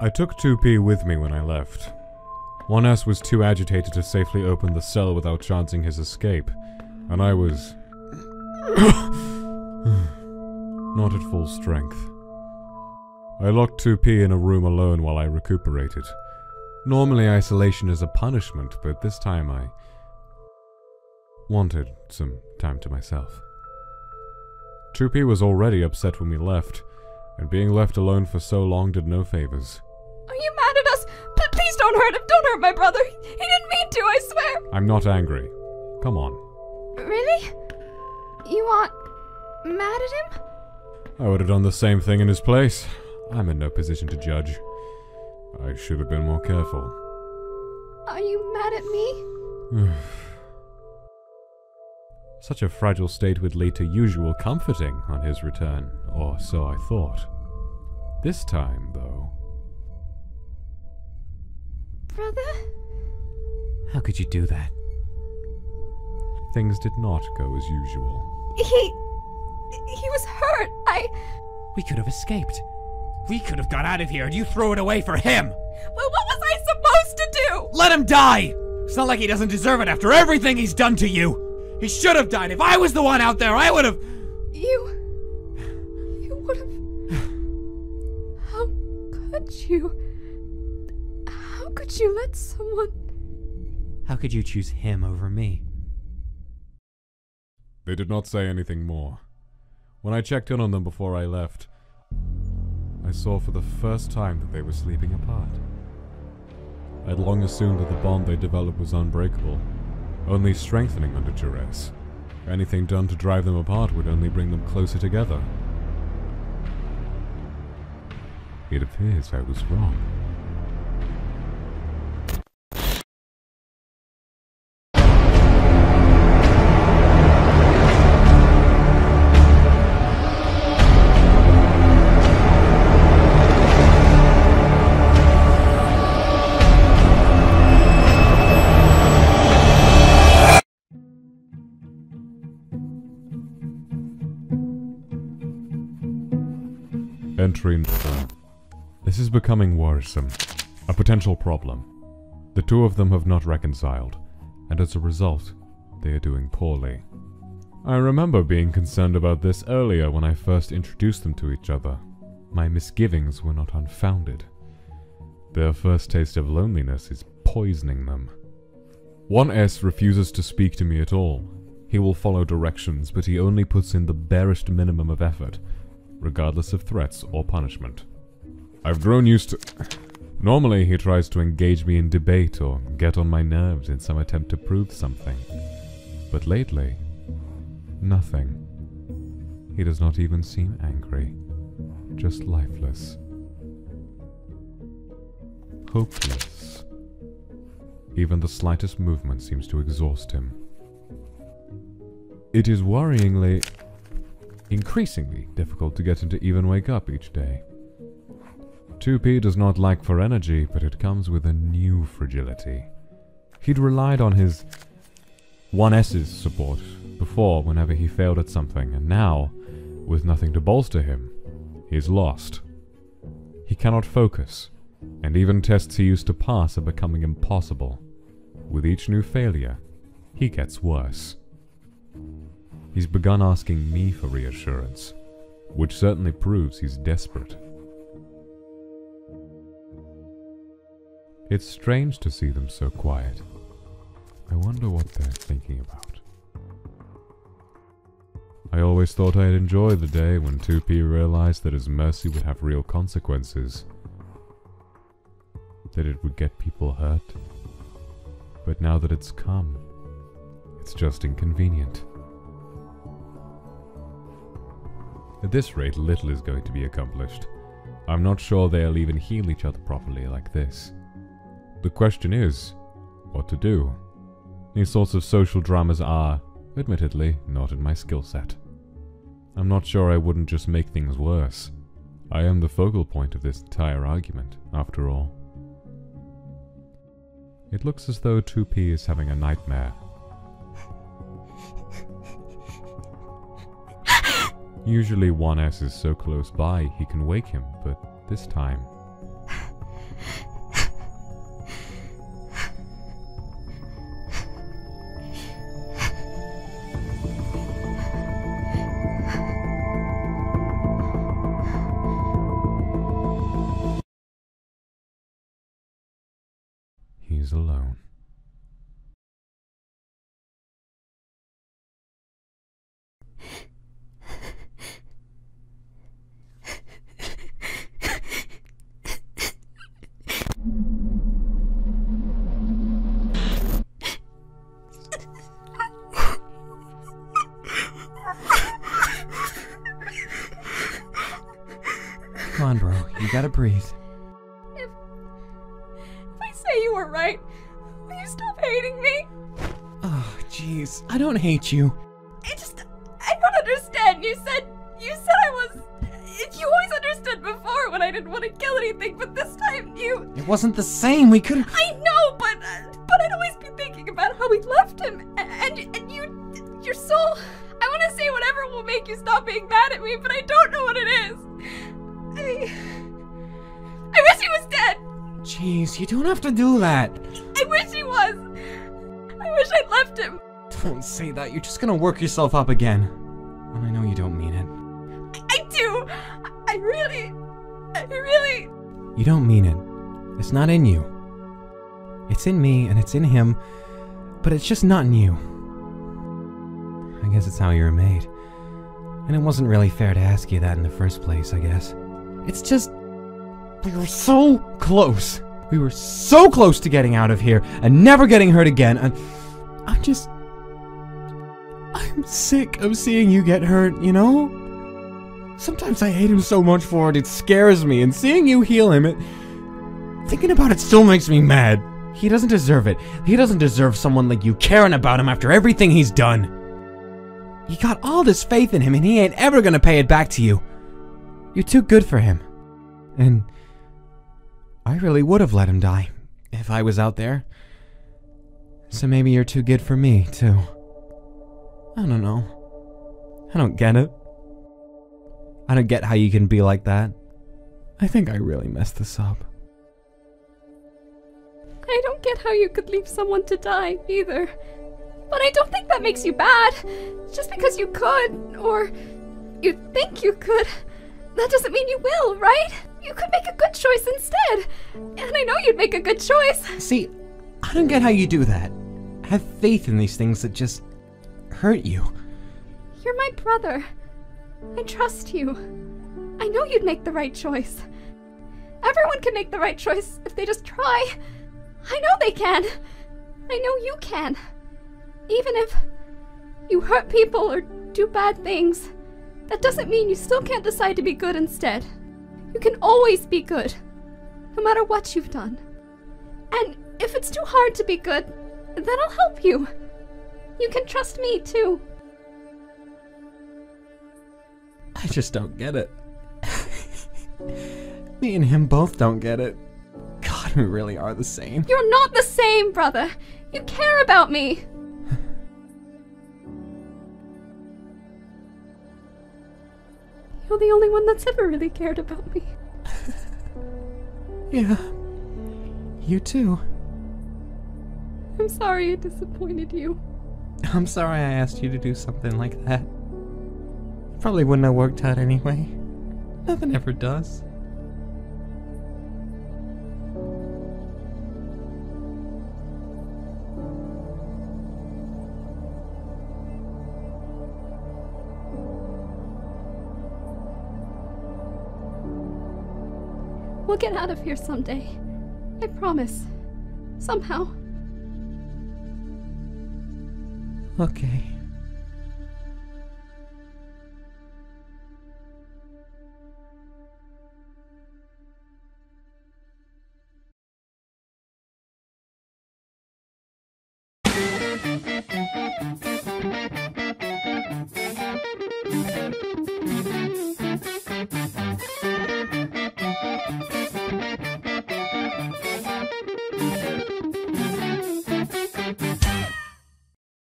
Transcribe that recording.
I took 2P with me when I left. 1S was too agitated to safely open the cell without chancing his escape, and I was not at full strength. I locked 2P in a room alone while I recuperated. Normally isolation is a punishment, but this time I wanted some time to myself. 2P was already upset when we left, and being left alone for so long did no favors. Are you mad at us? Please don't hurt him. Don't hurt my brother. He didn't mean to, I swear. I'm not angry. Come on. Really? You aren't mad at him? I would have done the same thing in his place. I'm in no position to judge. I should have been more careful. Are you mad at me? Such a fragile state would lead to usual comforting on his return, or so I thought. This time, though... Brother? How could you do that? Things did not go as usual. He was hurt. We could have escaped. We could have got out of here and you threw it away for him! Well, what was I supposed to do? Let him die! It's not like he doesn't deserve it after everything he's done to you! He should have died. If I was the one out there, I would have... You would have... How could you? How could you let someone... How could you choose him over me? They did not say anything more. When I checked in on them before I left, I saw for the first time that they were sleeping apart. I'd long assumed that the bond they developed was unbreakable, only strengthening under duress. Anything done to drive them apart would only bring them closer together. It appears I was wrong. Entry nouvel. This is becoming worrisome. A potential problem. The two of them have not reconciled, and as a result, they are doing poorly. I remember being concerned about this earlier when I first introduced them to each other. My misgivings were not unfounded. Their first taste of loneliness is poisoning them. 1S refuses to speak to me at all. He will follow directions, but he only puts in the barest minimum of effort, regardless of threats or punishment. I've grown used to... Normally, he tries to engage me in debate or get on my nerves in some attempt to prove something. But lately, nothing. He does not even seem angry, just lifeless. Hopeless. Even the slightest movement seems to exhaust him. It is worryingly... increasingly difficult to get him to even wake up each day. 2P does not lack for energy, but it comes with a new fragility. He'd relied on his 1S's support before whenever he failed at something, and now, with nothing to bolster him, he's lost. He cannot focus, and even tests he used to pass are becoming impossible. With each new failure, he gets worse. He's begun asking me for reassurance, which certainly proves he's desperate. It's strange to see them so quiet. I wonder what they're thinking about. I always thought I'd enjoy the day when 2P realized that his mercy would have real consequences. That it would get people hurt. But now that it's come, it's just inconvenient. At this rate, little is going to be accomplished. I'm not sure they'll even heal each other properly like this. The question is, what to do? These sorts of social dramas are, admittedly, not in my skill set. I'm not sure I wouldn't just make things worse. I am the focal point of this entire argument, after all. It looks as though 2P is having a nightmare. Usually 1S is so close by he can wake him, but this time... He's alone. Come on, bro. You gotta breathe. If I say you were right, will you stop hating me? Oh, jeez. I don't hate you. I don't understand. You said I was... You always understood before when I didn't want to kill anything, but this time you... It wasn't the same. We could've... I know, but I'd always be thinking about how we left him, and you're so... I want to say whatever will make you stop being mad at me, but I don't know what it is. I wish he was dead. Jeez, you don't have to do that. I wish he was. I wish I'd left him. Don't say that. You're just gonna work yourself up again. And I know you don't mean it. I do. I really... You don't mean it. It's not in you. It's in me and it's in him, but it's just not in you. I guess it's how you were made. And it wasn't really fair to ask you that in the first place, I guess. It's just... We were so close. We were so close to getting out of here and never getting hurt again, and I'm sick of seeing you get hurt, you know? Sometimes I hate him so much for it, it scares me, and seeing you heal him, thinking about it still makes me mad. He doesn't deserve it. He doesn't deserve someone like you caring about him after everything he's done. You got all this faith in him, and he ain't ever gonna pay it back to you. You're too good for him. And I really would have let him die if I was out there. So maybe you're too good for me, too. I don't know. I don't get it. I don't get how you can be like that. I think I really messed this up. I don't get how you could leave someone to die, either. But I don't think that makes you bad. Just because you could, or you think you could, that doesn't mean you will, right? You could make a good choice instead. And I know you'd make a good choice. See, I don't get how you do that. Have faith in these things that just hurt you. You're my brother. I trust you. I know you'd make the right choice. Everyone can make the right choice if they just try. I know they can. I know you can. Even if you hurt people or do bad things, that doesn't mean you still can't decide to be good instead. You can always be good, no matter what you've done. And if it's too hard to be good, then I'll help you. You can trust me, too. I just don't get it. Me and him both don't get it. God, we really are the same. You're not the same, brother. You care about me. You're the only one that's ever really cared about me. Yeah. You too. I'm sorry I disappointed you. I'm sorry I asked you to do something like that. Probably wouldn't have worked out anyway. Nothing ever does. We'll get out of here someday. I promise. Somehow. Okay.